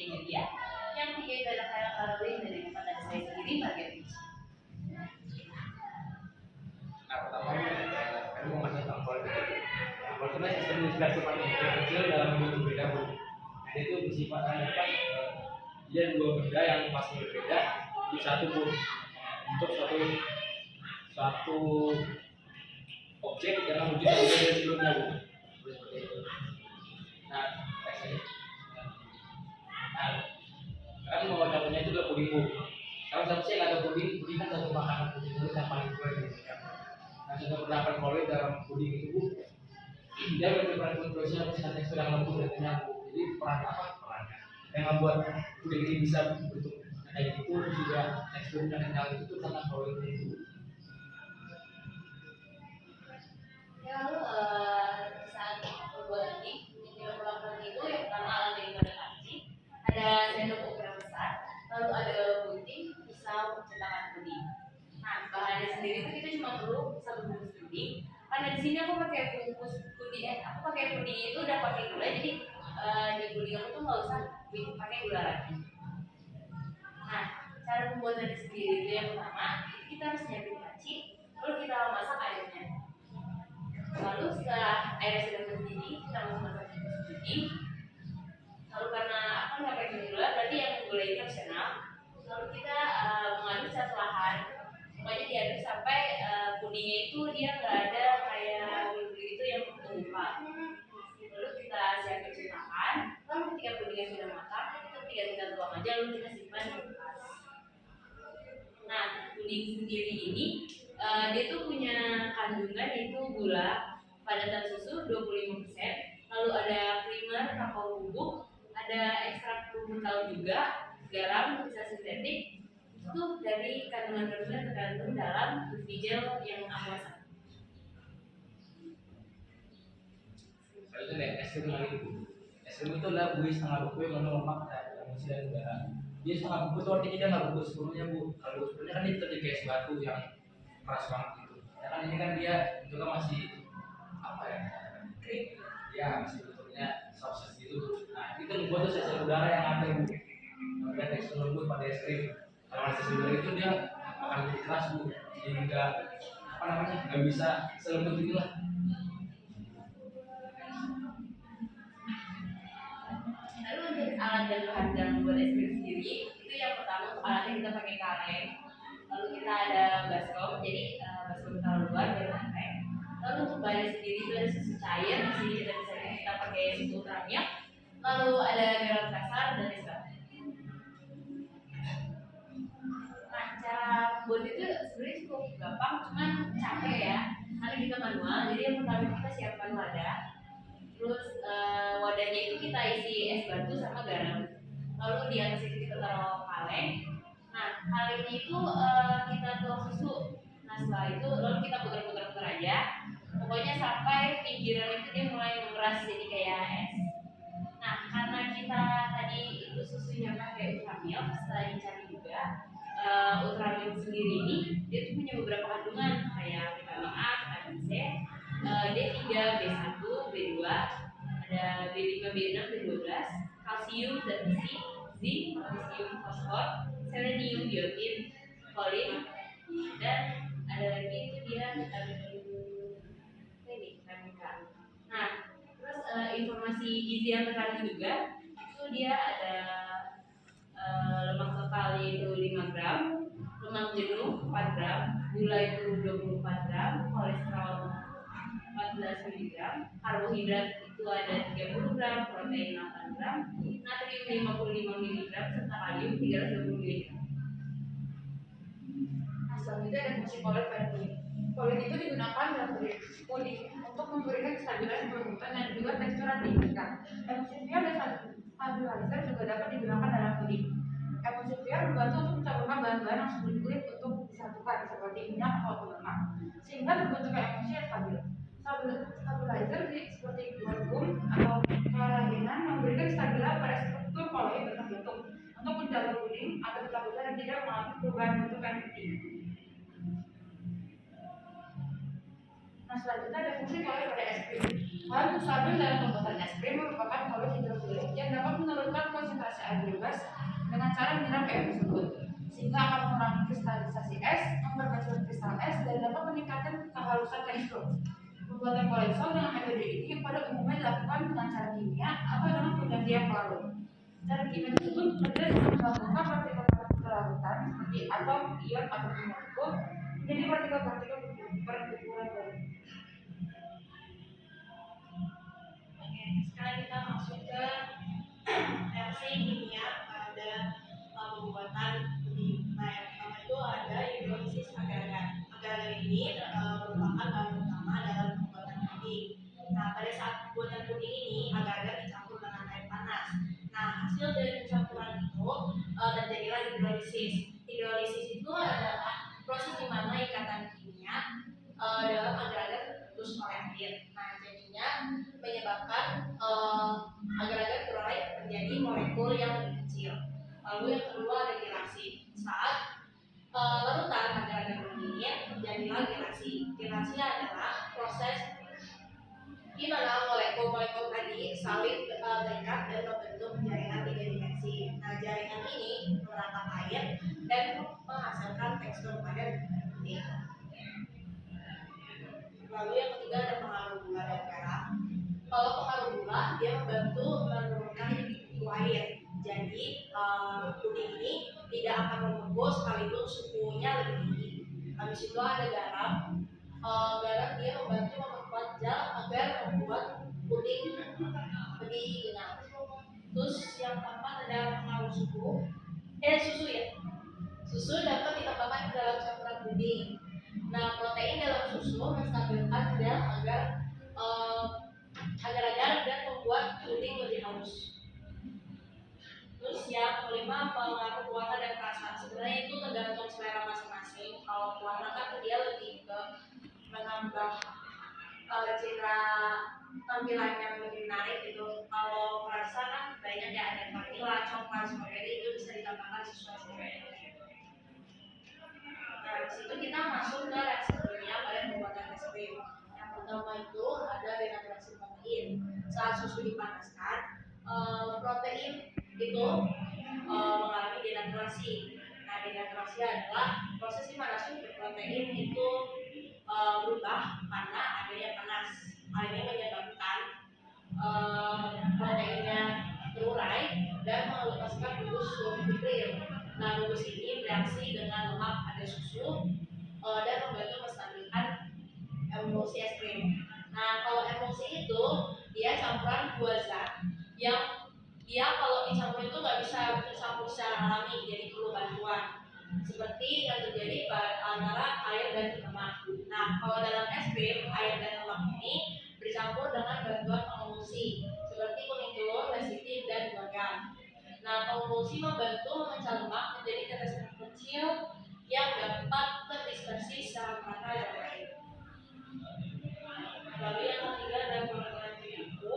itu dia. Yang ketiga itu ada kaya kalori, dan yang keempat ada saya sendiri target rich. Nah pertama kan mau ngasih tentang kualitas. Kualitas sistem diskresi yang kecil dalam bentuk beda bu. Nah itu bersifat apa? Dia dua benda yang pasti berbeda di satu bu. Untuk satu objek yang wujud yang berbeda sebelumnya bu. Nah, kan mau contohnya itu udah puding bu. Kalau satu sih nggak ada puding kan satu makanan puding itu yang paling gue gitu kan. Nah, sudah berapa kalori dalam puding itu bu? Dia berperan kontrolnya bisa tekstur yang lembut dan kenyang bu. Jadi peran yang membuat puding ini bisa bentuk kayak gitu juga teksturnya kenyang itu karena kalori itu. Lalu saat pembuatan ini yang melakukan itu yang pertama alat daripada panci, ada sendok ukuran besar, lalu ada gunting, pisau, cetakan puding. Nah bahannya sendiri itu kita cuma perlu satu bungkus puding. Karena di sini aku pakai bungkus puding, aku pakai puding itu udah pakai gula, jadi di puding aku tuh nggak usah pakai gula lagi. Nah cara pembuatannya sendiri itu yang pertama kita harus nyiapin panci, lalu kita masak airnya. Lalu setelah airnya sudah mendidih, kita masukkan puding. Lalu karena aku nggak pakai gula, berarti yang gula ini opsional. Lalu kita mengaduk secara perlahan, pokoknya diaduk sampai pudingnya itu dia nggak ada kayak bulu-bulu itu yang mengumpal. Lalu kita siapin cetakan. Lalu ketika pudingnya sudah matang, kita tuang aja, lalu kita simpan di kulkas. Nah, puding sendiri ini dia tuh punya kandungan yaitu gula, padatan susu 25%, lalu ada creamer, kakao bubuk, ada ekstrak rumput juga, garam, bisa sintetik. Itu dari kandungan-kandungan terkandung dalam gel yang aku masak. Itu nih es krim lagi bu. Es krim itu adalah buih setengah buku yang mengandung lemak dan emulsi dan udara. Dia setengah buku itu artinya dia nggak buku sepenuhnya bu. Kalau sepenuhnya kan dia tetap jadi kayak es batu yang keras banget gitu. Ya kan ini kan dia juga masih apa ya? Krim. Ya masih bentuknya saus gitu. Nah itu membuat tuh sisa udara yang ada bu. Kemudian tekstur lembut pada es krim. Kalau sisa udara itu dia akan jadi keras bu. Sehingga apa namanya nggak bisa selembut itu lah. Lalu untuk alat dan bahan dalam membuat es krim sendiri, itu yang pertama untuk alatnya kita pakai kaleng. Lalu kita ada baskom, jadi baskom taruh luar dari kaleng. Lalu untuk bahannya sendiri itu ada susu cair, di sini kita pakai susu ultramilk. Lalu ada garam kasar dan es batu. Nah cara buat itu sebenarnya cukup gampang, cuman capek ya, karena kita manual. Jadi yang pertama kita siapkan wadah. Terus wadahnya itu kita isi es batu sama garam. Lalu di atas itu kita taruh kaleng. Nah kalengnya itu kita tuang susu. Nah setelah itu lalu kita putar-putar aja. Pokoknya sampai pinggiran itu dia mulai mengeras jadi kayak es. Nah karena kita tadi itu susunya pakai ultramilk, setelah dicari juga ultramilk sendiri ini dia tuh punya beberapa kandungan kayak vitamin A, vitamin C, D3, B1, B2, ada B5, B6, B12, kalsium, zat besi, zinc, magnesium, fosfor, selenium, biotin, kolin, dan ada lagi itu dia vitamin K. Nah, terus informasi gizi yang terkandung juga itu dia ada lemak total yaitu 5 gram, lemak jenuh 4 gram, gula itu 24 gram, kolesterol 14 mg, karbohidrat itu ada 30 gram, protein 8 gram, natrium 55 mg, serta kalium 320 mg. Nah, selanjutnya ada fungsi kolin pada puding. Kolin itu digunakan dalam puding untuk memberikan kestabilan kelembutan dan juga tekstur yang diinginkan. Emulsifier dan stabilizer juga dapat digunakan dalam puding. Emulsifier membantu untuk mencampurkan bahan-bahan yang sulit untuk disatukan seperti minyak atau lemak, sehingga terbentuknya emulsi yang stabil. Stabilizer seperti sorghum atau kolagenan memberikan kestabilan pada struktur kolagen terbentuk untuk menjaga puding agar tetap utuh dan tidak mengalami perubahan bentuk yang penting. Nah selanjutnya ada fungsi kolagen pada es krim. Hal stabil dalam pembuatan es krim merupakan kolagen hidrofilik yang dapat menurunkan konsentrasi air dengan cara menyiram air tersebut, sehingga akan mengurangi kristalisasi es, memperkecil kristal es, dan dapat meningkatkan kehalusan tekstur. Pembuatan koleksol dengan metode ini pada umumnya dilakukan dengan cara kimia atau dengan penggantian pelarut. Cara kimia tersebut berbeda dengan melakukan partikel-partikel larutan seperti atom, ion, ataupun molekul menjadi partikel-partikel berkumpulan baru. Oke, sekarang kita masuk ke reaksi kimia pada pembuatan puding. Nah, yang pertama itu ada hidrolisis agar-agar. Agar-agar ini merupakan bahan utama dalam pembuatan puding. Nah, pada saat pembuatan puding ini agar-agar dicampur dengan air panas. Nah, hasil dari pencampuran itu terjadilah hidrolisis. Hidrolisis itu adalah proses di mana ikatan kimia dalam agar-agar terus oleh air. Nah, jadinya menyebabkan agar-agar berurai menjadi molekul yang lebih kecil. Lalu yang kedua ada gelasi. Saat larutan agar-agar mendidih, terjadilah gelasi. Gelasi adalah proses di mana molekul-molekul tadi saling terikat dan membentuk jaringan tiga dimensi. Nah, jaringan ini merangkap air dan menghasilkan tekstur pada puding. Lalu yang ketiga ada pengaruh gula dan garam. Kalau pengaruh gula, dia membantu menurunkan suhu air. Jadi puding ini tidak akan membungkus sekaligus suhunya lebih tinggi. Habis itu ada garam. Garam dia membantu memperkuat gel agar membuat puding lebih kenyal. Terus yang keempat ada pengaruh susu ya. Susu dapat ditambahkan ke dalam campuran puding. Nah, protein dalam susu menstabilkan gel agar dan membuat puding lebih halus. Terus yang kelima pengaruh warna dan rasa. Sebenarnya itu tergantung selera masing-masing. Kalau warna kan dia lebih ke menambah citra tampilan yang lebih menarik gitu. Kalau rasa kan banyak ya, ada vanilla, coklat, strawberry, itu bisa ditambahkan sesuai selera. Nah, di situ kita masuk ke reaksi kimia pada pembuatan es krim. Yang pertama itu ada denaturasi protein. Saat susu dipanaskan, protein itu mengalami denaturasi. Nah, denaturasi adalah proses di mana sumber protein itu berubah karena adanya panas. Hal ini menyebabkan proteinnya terurai dan melepaskan gugus sulfitryl. Nah, gugus ini bereaksi dengan lemak pada susu dan membantu menstabilkan emulsi es krim. Nah, kalau emulsi itu dia campuran dua zat yang dia kalau dicampur itu nggak bisa tercampur secara alami, jadi perlu bantuan. Seperti yang terjadi antara air dan lemak. Nah, kalau dalam es krim, air dan lemak ini bercampur dengan bantuan pengemulsi seperti kuning telur, lecitin, dan garam. Nah, pengemulsi membantu memecah lemak menjadi tetesan kecil yang dapat terdispersi secara merata dan baik. Lalu yang ketiga adalah pengolahan itu